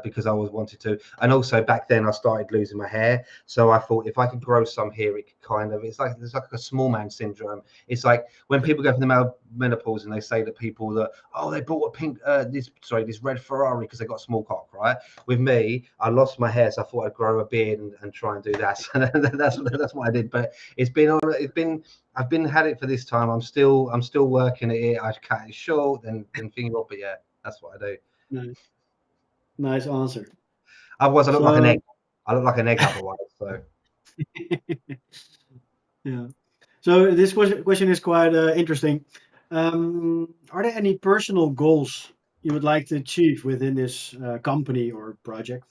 because I was wanted to. And also back then I started losing my hair, so I thought if I could grow some here, it could kind of, it's like a small man syndrome. It's like when people go from the menopause and they say that people that, oh, they bought a pink this red Ferrari because they got a small cock, right? With me, I lost my hair, so I thought I'd grow a beard and try and do that. So that's what I did. But I've been had it for this time. I'm still working at it. I cut it short and thinking about, but yeah, that's what I do. Nice, nice answer. Otherwise, I look like an So egg. I look like an egg otherwise. So yeah. So this question is quite interesting. Are there any personal goals you would like to achieve within this company or project?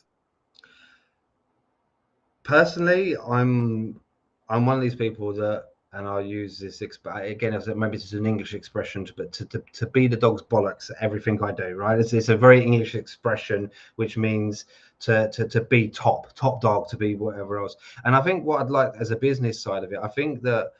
personally, I'm one of these people that, and I'll use this again as maybe it's an English expression, but to be the dog's bollocks at everything I do, right? It's a very English expression, which means to be top dog, to be whatever else. And I think what I'd like as a business side of it, I think that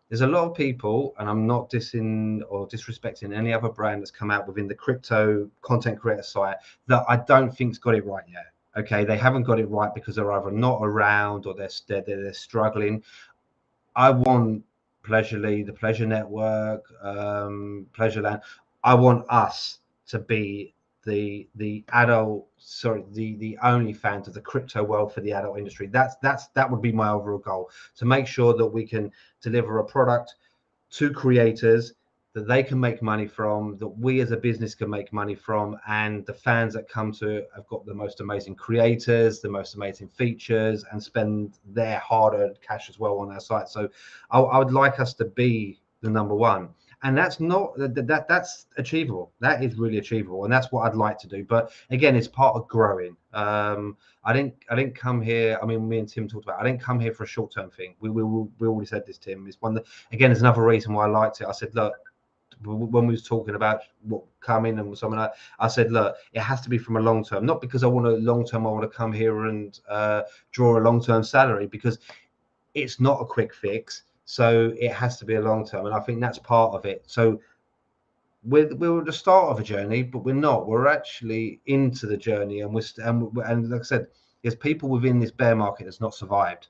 there's a lot of people, and I'm not dissing or disrespecting any other brand that's come out within the crypto content creator site, that I don't think's got it right yet. Okay, they haven't got it right because they're either not around or they're struggling. I want Pleasurely, the Pleasure Network, Pleasureland. I want us to be the adult, sorry, the only fans of the crypto world for the adult industry. That would be my overall goal, to make sure that we can deliver a product to creators that they can make money from, that we as a business can make money from, and the fans that come to it have got the most amazing creators, the most amazing features, and spend their hard-earned cash as well on our site. So I would like us to be the number one, and that's not that's achievable. That is really achievable, and that's what I'd like to do. But again, it's part of growing. I didn't come here. I mean, me and Tim talked about. I didn't come here for a short term thing. We already said this, Tim. It's one that, again, is another reason why I liked it. I said, look, when we was talking about what coming and something like, I said, look, it has to be from a long term, not because I want a long term. I want to come here and draw a long term salary, because it's not a quick fix. So it has to be a long term, and I think that's part of it. So we're at the start of a journey, but we're not. We're actually into the journey, and and like I said, there's people within this bear market that's not survived.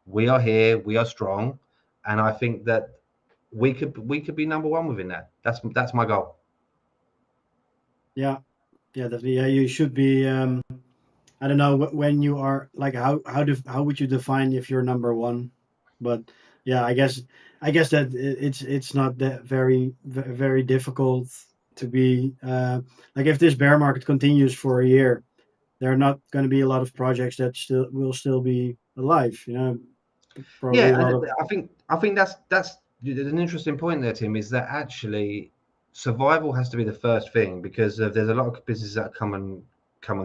We are here, we are strong, and I think that we could be number one within that. That's my goal. Yeah, yeah, definitely. Yeah, you should be. I don't know when you are like how would you define if you're number one? But yeah, I guess that it's not that very difficult to be like if this bear market continues for a year, there are not going to be a lot of projects that still be alive. Probably a Yeah, lot and of I think that's there's an interesting point there, Tim. Is that actually survival has to be the first thing, because there's a lot of businesses that come and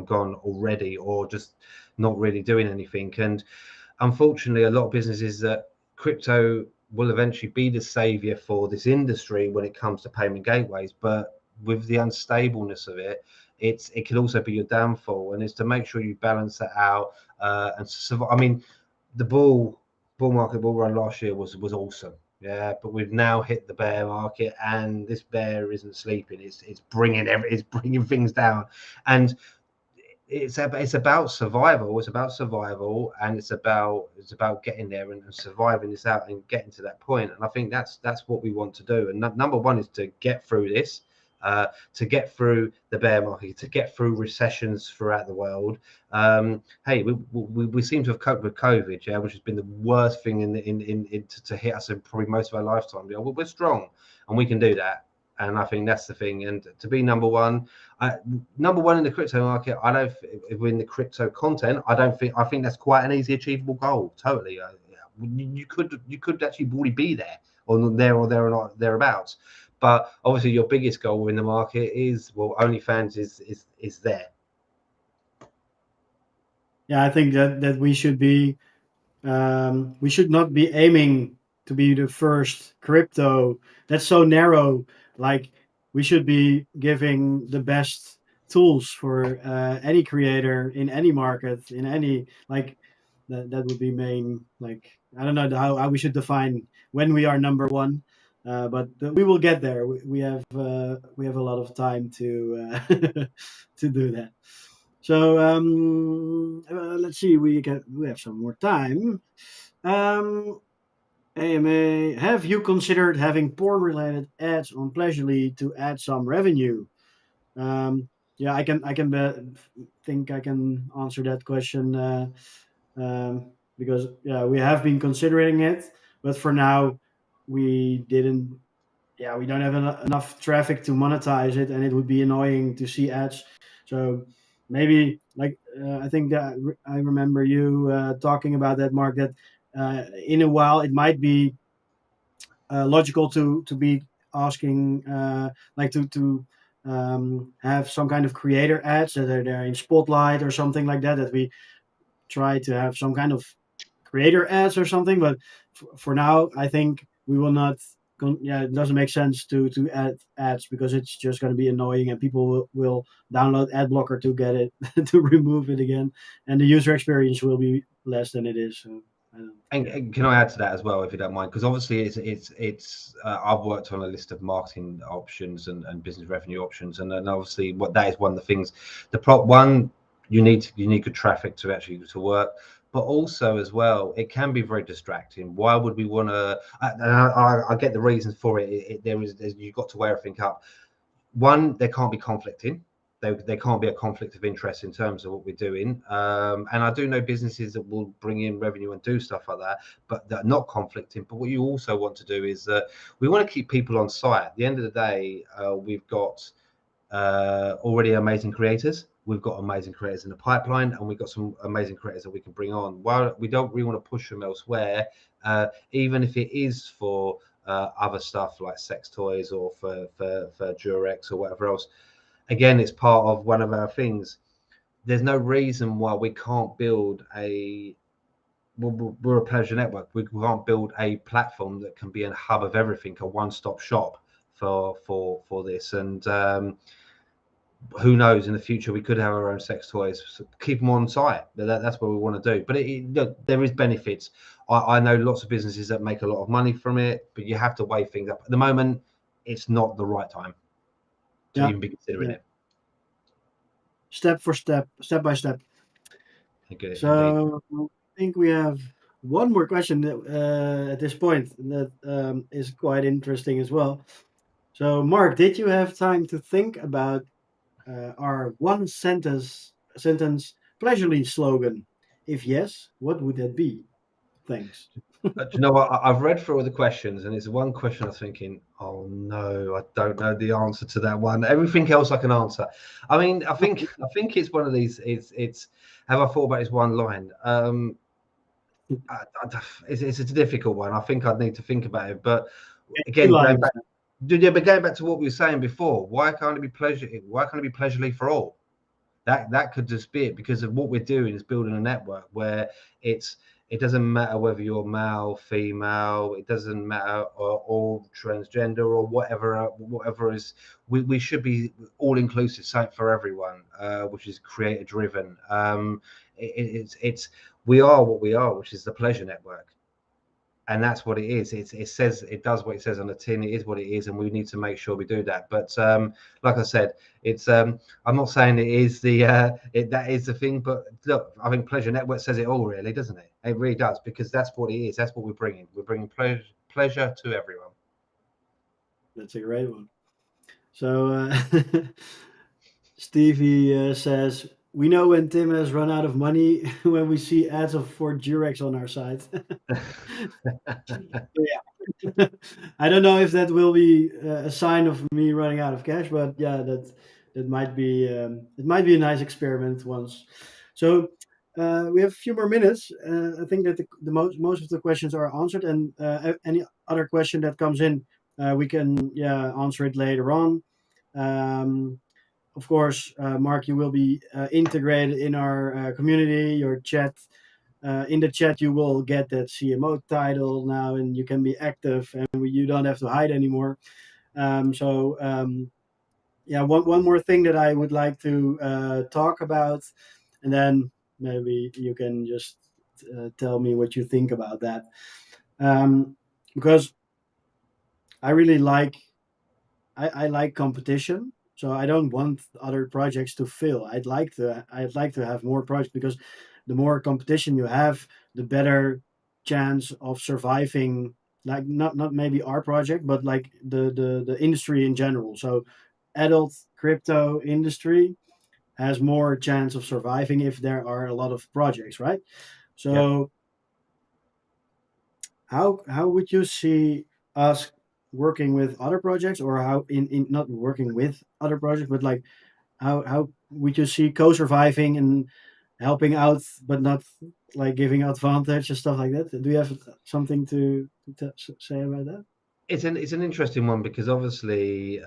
gone already, or just not really doing anything. And unfortunately, a lot of businesses that crypto will eventually be the savior for this industry when it comes to payment gateways, but with the unstableness of it, it can also be your downfall. And it's to make sure you balance that out and survive. I mean, the bull market, bull run last year was awesome. Yeah, but we've now hit the bear market, and this bear isn't sleeping. It's bringing things down, and it's about survival. It's about survival, and it's about getting there and surviving this out and getting to that point. And I think that's what we want to do. And number one is to get through this, to get through the bear market, to get through recessions throughout the world. Hey, we seem to have coped with COVID, yeah, which has been the worst thing to hit us in probably most of our lifetime. Yeah, we're strong, and we can do that. And I think that's the thing. And to be number one, number one in the crypto market, I don't. If we're in the crypto content, I don't think. I think that's quite an easy, achievable goal. Totally. You could actually already be there, or there or not thereabouts. But obviously, your biggest goal in the market is, well, OnlyFans is there. yeah. I think that we should not be aiming to be the first crypto. That's so narrow. Like we should be giving the best tools for any creator in any market, in any like that would be main. Like I don't know how we should define when we are number one, but we will get there. We have a lot of time to to do that. So let's see. We have some more time. Um, AMA, have you considered having porn-related ads on Pleasurely to add some revenue? Um, yeah, think I can answer that question because yeah, we have been considering it, but for now we didn't. Yeah, we don't have enough traffic to monetize it, and it would be annoying to see ads. So maybe like I think that I remember you talking about that, Mark. That in a while it might be logical to be asking like to have some kind of creator ads that are there in Spotlight or something like that. That we try to have some kind of creator ads or something. But for now, I think we will not. Yeah, it doesn't make sense to add ads because it's just going to be annoying and people will download ad blocker to get it to remove it again, and the user experience will be less than it is. So I don't. And, Yeah. and can I add to that as well, if you don't mind? Because obviously, it's I've worked on a list of marketing options and business revenue options, and obviously, what that is one of the things. The prop one, you need good traffic to actually to work, but also as well, it can be very distracting. Why would we want to? I get the reasons for it. You've got to weigh everything up. One, there can't be conflicting. there can't be a conflict of interest in terms of what we're doing. And I do know businesses that will bring in revenue and do stuff like that, but that are not conflicting. But what you also want to do is we want to keep people on site. At the end of the day, we've got already amazing creators. We've got amazing creators in the pipeline, and we've got some amazing creators that we can bring on. While we don't really want to push them elsewhere, even if it is for other stuff like sex toys or for Durex or whatever else. Again, it's part of one of our things. There's no reason why we can't build a. We're a pleasure network. We can't build a platform that can be a hub of everything, a one-stop shop for this. And who knows, in the future we could have our own sex toys. So keep them on site. That's what we want to do. But there is benefits. I know lots of businesses that make a lot of money from it, but you have to weigh things up. At the moment, it's not the right time to Yeah, even be considering yeah. it. Step for step, step by step. Okay, indeed. So I think we have one more question that, at this point that is quite interesting as well. So, Mark, did you have time to think about our one sentence pleasurely slogan? If yes, what would that be? Thanks. Do you know what? I've read through all the questions, and it's one question I was thinking, oh no, I don't know the answer to that one. Everything else I can answer. I mean, I think it's one of these. It's have I thought about this one line? It's a difficult one. I think I'd need to think about it. But Two again, going lines. back, yeah, but going back to what we were saying before, why can't it be pleasure? Why can't it be pleasurely for all? That could just be it, because of what we're doing is building a network where it doesn't matter whether you're male, female, it doesn't matter, or transgender or whatever is. We should be all inclusive site for everyone, which is creator driven. It's we are what we are, which is the pleasure network, and that's what it is. It says, it does what it says on the tin. It is what it is, and we need to make sure we do that. But like I said, it's I'm not saying it is the that is the thing, but look, I think Pleasure Network says it all, really, doesn't it? It really does, because that's what it is. That's what we're bringing. We're bringing pleasure to everyone. That's a great one. So, Stevie says, we know when Tim has run out of money when we see ads for Durex on our site. Yeah. I don't know if that will be a sign of me running out of cash, but yeah, that might be it might be a nice experiment once. So we have a few more minutes. I think that the most of the questions are answered, and any other question that comes in, we can answer it later on. Um, of course, Mark, you will be integrated in our community, your chat. In the chat, you will get that CMO title now, and you can be active, and you don't have to hide anymore. Yeah, one more thing that I would like to talk about, and then maybe you can just tell me what you think about that. Because I really like I like competition, so I don't want other projects to fail. I'd like to have more projects, because the more competition you have, the better chance of surviving. Like not maybe our project, but like the industry in general. So adult crypto industry has more chance of surviving if there are a lot of projects, right? Yeah. So how would you see us working with other projects, or how in not working with other projects, but like how would you see co-surviving and helping out, but not like giving advantage and stuff like that? Do you have something to say about that? It's an interesting one, because obviously,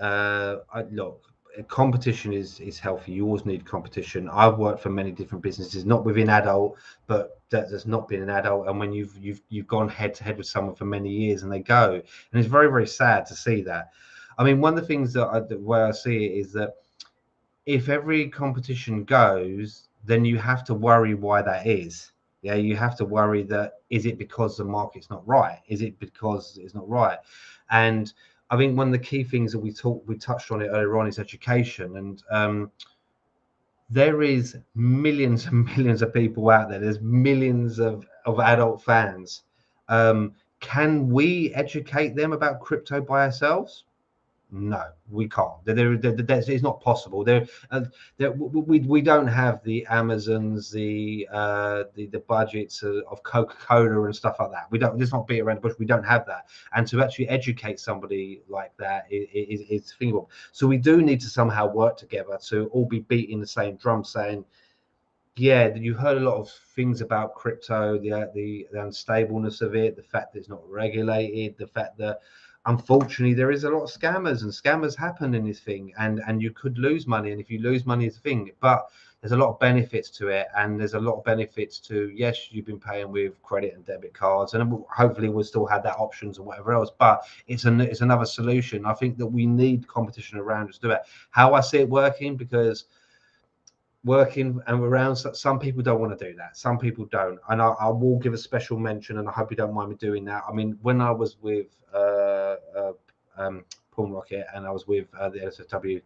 look, competition is healthy. You always need competition. I've worked for many different businesses, not within adult, but that has not been an adult. And when you've gone head to head with someone for many years, and they go, and it's very, very sad to see that. I mean, one of the things the way I see it is that if every competition goes, then you have to worry why that is. Yeah, you have to worry that, is it because the market's not right? Is it because it's not right? And I think one of the key things that we touched on it earlier on is education. And there is millions and millions of people out there. There's millions of adult fans. Can we educate them about crypto by ourselves? No, we can't. It's not possible. We don't have the Amazons, the budgets of Coca-Cola and stuff like that. We don't. Let's not beat around the bush. We don't have that. And to actually educate somebody like that is thinkable. So we do need to somehow work together to all be beating the same drum, saying, yeah, you heard a lot of things about crypto, the unstableness of it, the fact that it's not regulated, the fact that unfortunately there is a lot of scammers, and scammers happen in this thing, and you could lose money, and if you lose money, it's a thing. But there's a lot of benefits to it, and there's a lot of benefits to, yes, you've been paying with credit and debit cards, and hopefully we'll still have that options and whatever else. But it's another solution. I think that we need competition around us to do it. How I see it working, because working and around, some people don't want to do that, some people don't, and I will give a special mention, and I hope you don't mind me doing that. I mean, when I was with Paul Rocket, and I was with the NSFW,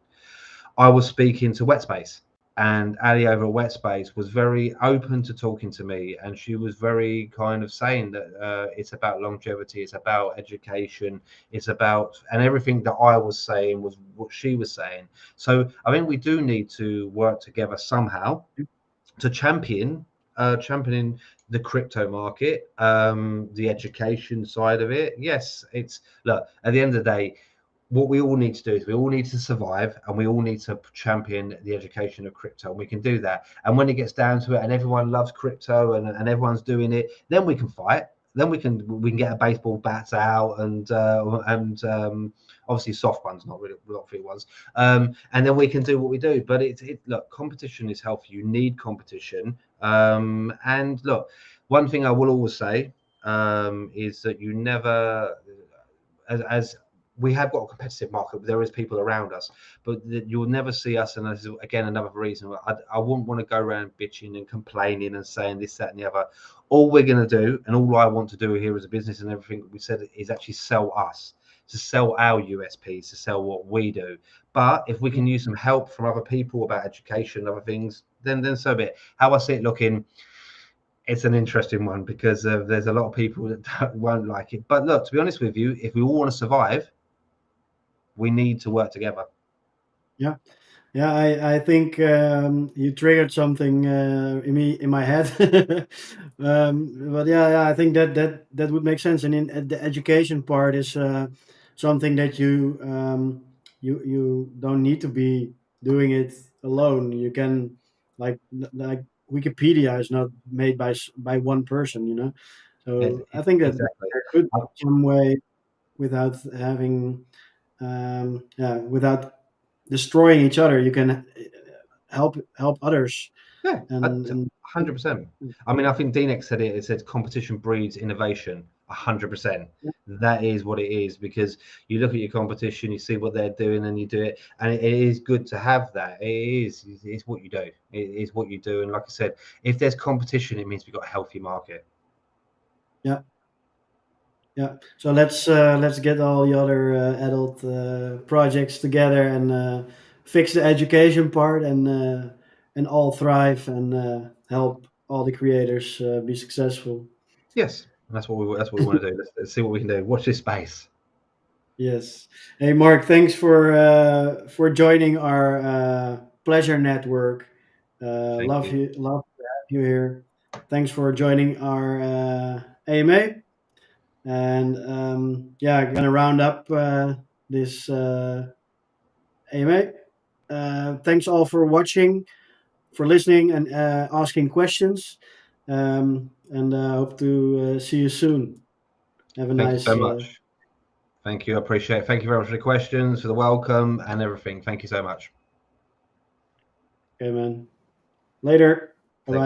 I was speaking to Wetspace, and Ali over at Wetspace was very open to talking to me, and she was very kind of saying that it's about longevity, it's about education, it's about, and everything that I was saying was what she was saying. So I think we do need to work together somehow to championing the crypto market, the education side of it. Yes, it's, look, at the end of the day, what we all need to do is we all need to survive, and we all need to champion the education of crypto, and we can do that. And when it gets down to it and everyone loves crypto, and everyone's doing it, then we can fight. Then we can get a baseball bats out, and obviously soft ones, not really, not free ones, and then we can do what we do. But look, competition is healthy. You need competition, and look, one thing I will always say is that you never, as we have got a competitive market, there is people around us, but you'll never see us. And this is again another reason I wouldn't want to go around bitching and complaining and saying this, that, and the other. All we're going to do, and all I want to do here as a business and everything we said, is actually sell us, to sell our USPs, to sell what we do. But if we can use some help from other people about education, other things, then so be it. How I see it looking, it's an interesting one, because there's a lot of people that won't like it. But look, to be honest with you, if we all want to survive, we need to work together. Yeah. Yeah, I think you triggered something in my head. But yeah, I think that would make sense. And the education part is something that you don't need to be doing it alone. You can, like Wikipedia is not made by one person, you know. So I think that Exactly. there could be some way without having yeah, without destroying each other. You can help others, Yeah, and 100%. I mean, I think DNX said it. It said competition breeds innovation. 100%. That is what it is, because you look at your competition, you see what they're doing, and you do it. And it is good to have that. It's what you do. It is what you do. And like I said, if there's competition, it means we've got a healthy market. yeah, yeah. So let's get all the other adult projects together and fix the education part, and all thrive, and help all the creators be successful. Yes, that's what we want to do. Let's see what we can do. Watch this space. Yes. Hey, Mark, thanks for joining our pleasure network. Thank you. Love to have you here. Thanks for joining our AMA. And yeah, gonna round up this AMA. Thanks all for watching, for listening, and asking questions. And hope to see you soon. Have a Thank you so nice. much. Thank you. I appreciate it. Thank you very much for the questions, for the welcome, and everything. Thank you so much. Okay, man. Later. Bye Take bye. care.